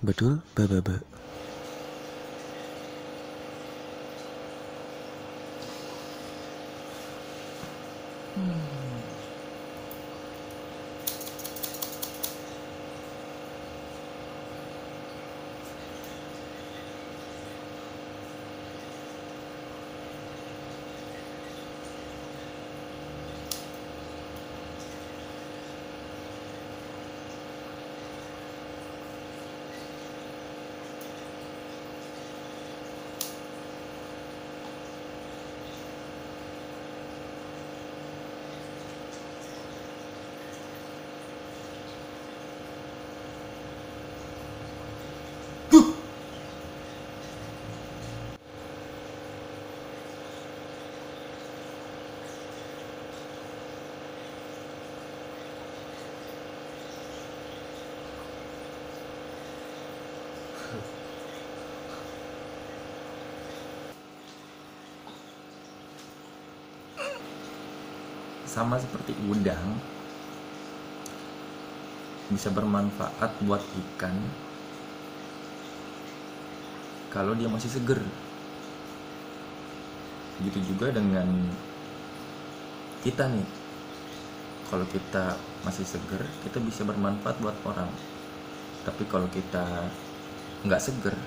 Betul, Baba. Sama seperti udang, bisa bermanfaat buat ikan kalau dia masih seger. Begitu juga dengan kita nih, kalau kita masih seger, kita bisa bermanfaat buat orang. Tapi kalau kita nggak seger,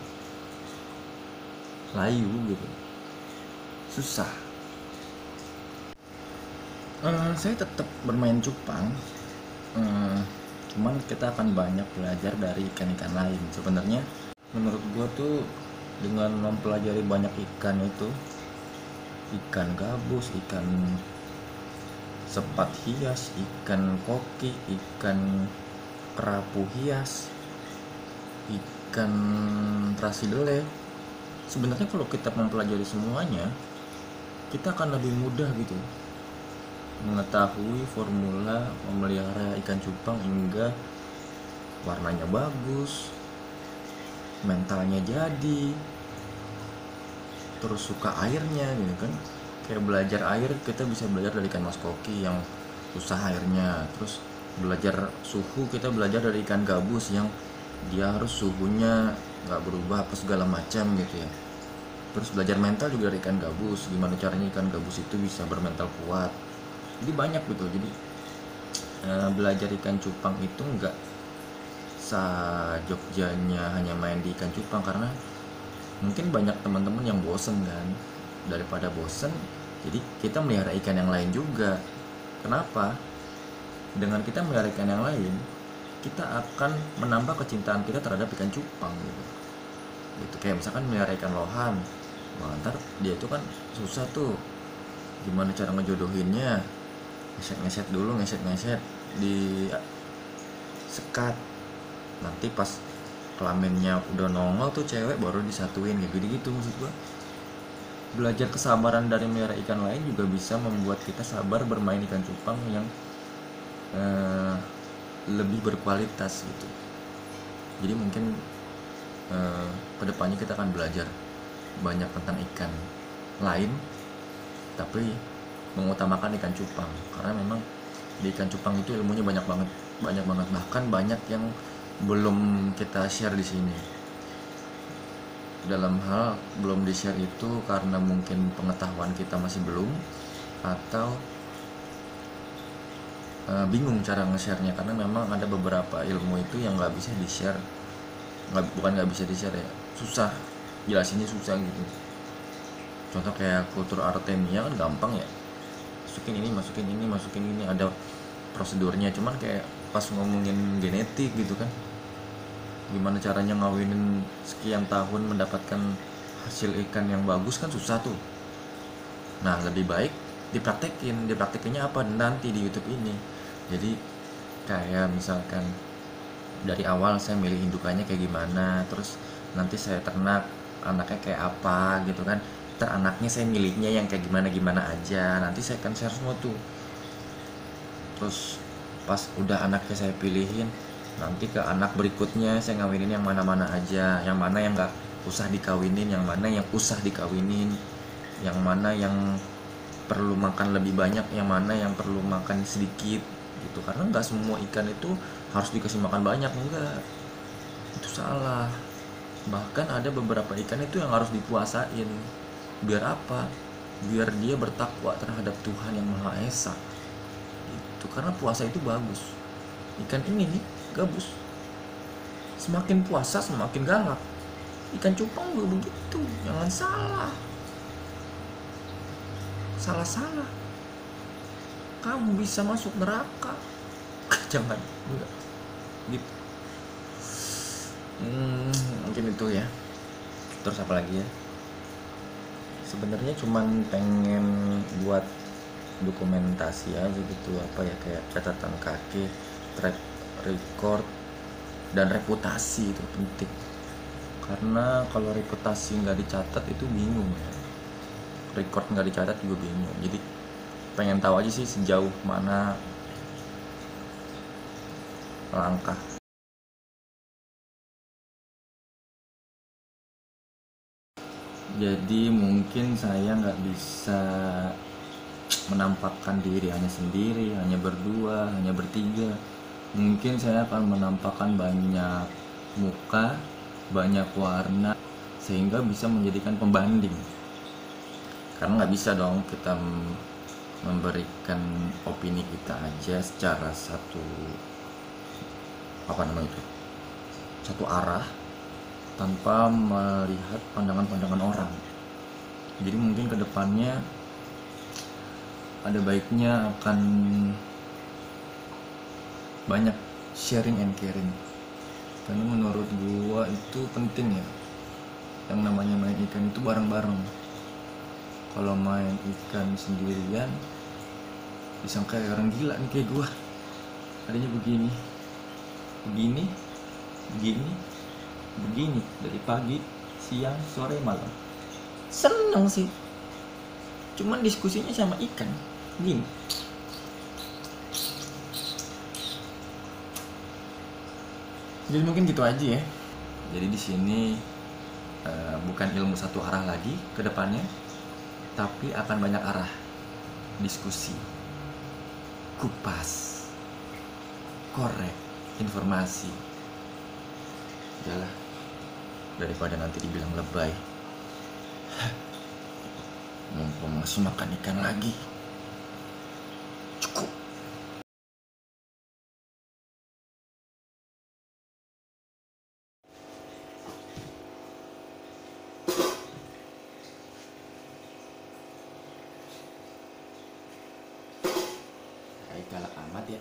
layu gitu, susah. Saya tetap bermain cupang, cuman kita akan banyak belajar dari ikan-ikan lain. Sebenarnya menurut gua tuh dengan mempelajari banyak ikan itu, ikan gabus, ikan sepat hias, ikan koki, ikan kerapu hias, ikan trasidele, sebenarnya kalau kita mempelajari semuanya, kita akan lebih mudah gitu mengetahui formula memelihara ikan cupang hingga warnanya bagus, mentalnya jadi, terus suka airnya gitu kan. Kayak belajar air, kita bisa belajar dari ikan mas koki yang susah airnya. Terus belajar suhu, kita belajar dari ikan gabus yang dia harus suhunya nggak berubah apa segala macam gitu ya. Terus belajar mental juga dari ikan gabus, gimana caranya ikan gabus itu bisa bermental kuat. Jadi banyak gitu. Jadi belajar ikan cupang itu nggak Jogjanya hanya main di ikan cupang, karena mungkin banyak teman-teman yang bosen kan. Daripada bosen, jadi kita melihara ikan yang lain juga. Kenapa? Dengan kita melihara ikan yang lain, kita akan menambah kecintaan kita terhadap ikan cupang gitu. Gitu kayak misalkan melihara ikan lohan, ntar dia itu kan susah tuh, gimana cara ngejodohinnya, ngeset dulu, ngeset di sekat, nanti pas kelaminnya udah nongol tuh cewek baru disatuin gitu. Maksud gua, belajar kesabaran dari melihara ikan lain juga bisa membuat kita sabar bermain ikan cupang yang lebih berkualitas gitu. Jadi mungkin kedepannya kita akan belajar banyak tentang ikan lain, tapi mengutamakan ikan cupang, karena memang di ikan cupang itu ilmunya banyak banget, bahkan banyak yang belum kita share di sini. Dalam hal belum di share itu karena mungkin pengetahuan kita masih belum, atau bingung cara nge-share-nya, karena memang ada beberapa ilmu itu yang nggak bisa di share, bukan nggak bisa di share ya, susah jelasinnya, susah gitu. Contoh kayak kultur Artemia kan gampang ya, masukin ini ada prosedurnya. Cuman kayak pas ngomongin genetik gitu kan, gimana caranya ngawinin sekian tahun mendapatkan hasil ikan yang bagus kan susah tuh. Nah lebih baik dipraktekinnya apa nanti di YouTube ini. Jadi kayak misalkan dari awal saya milih indukannya kayak gimana, terus nanti saya ternak anaknya kayak apa gitu kan. Ntar anaknya saya milihnya yang kayak gimana aja, nanti saya akan share semua tuh. Terus pas udah anaknya saya pilihin, nanti ke anak berikutnya saya ngawinin yang mana-mana aja, yang mana yang nggak usah dikawinin, yang mana yang usah dikawinin, yang mana yang perlu makan lebih banyak, yang mana yang perlu makan sedikit gitu. Karena nggak semua ikan itu harus dikasih makan banyak, enggak, itu salah. Bahkan ada beberapa ikan itu yang harus dipuasain. Biar apa? Biar dia bertakwa terhadap Tuhan yang Maha Esa gitu. Karena puasa itu bagus. Ikan ini nih gabus, semakin puasa semakin galak. Ikan cupang juga begitu, jangan salah. Salah kamu bisa masuk neraka. Jangan, enggak gitu. Mungkin itu ya. Terus apa lagi ya, sebenarnya cuman pengen buat dokumentasi aja gitu, apa ya, kayak catatan kaki, track record, dan reputasi itu penting. Karena kalau reputasi nggak dicatat itu bingung ya, record nggak dicatat juga bingung. Jadi pengen tahu aja sih sejauh mana langkah. Jadi mungkin saya nggak bisa menampakkan diri hanya sendiri, hanya berdua, hanya bertiga. Mungkin saya akan menampakkan banyak muka, banyak warna, sehingga bisa menjadikan pembanding. Karena nggak bisa dong kita memberikan opini kita aja secara satu satu arah, tanpa melihat pandangan-pandangan orang. Jadi mungkin kedepannya ada baiknya akan banyak sharing and caring. Karena menurut gua itu penting ya. Yang namanya main ikan itu bareng-bareng. Kalau main ikan sendirian disangka kayak orang gila nih kayak gua. Adanya begini dari pagi, siang, sore, malam. Seneng sih. Cuman diskusinya sama ikan gini. Jadi mungkin gitu aja ya. Jadi di sini bukan ilmu satu arah lagi ke depannya, tapi akan banyak arah. Diskusi, kupas, korek, informasi. Yalah, daripada nanti dibilang lebay. Mumpung masih makan ikan lagi. Cukup. Kayak galak amat ya.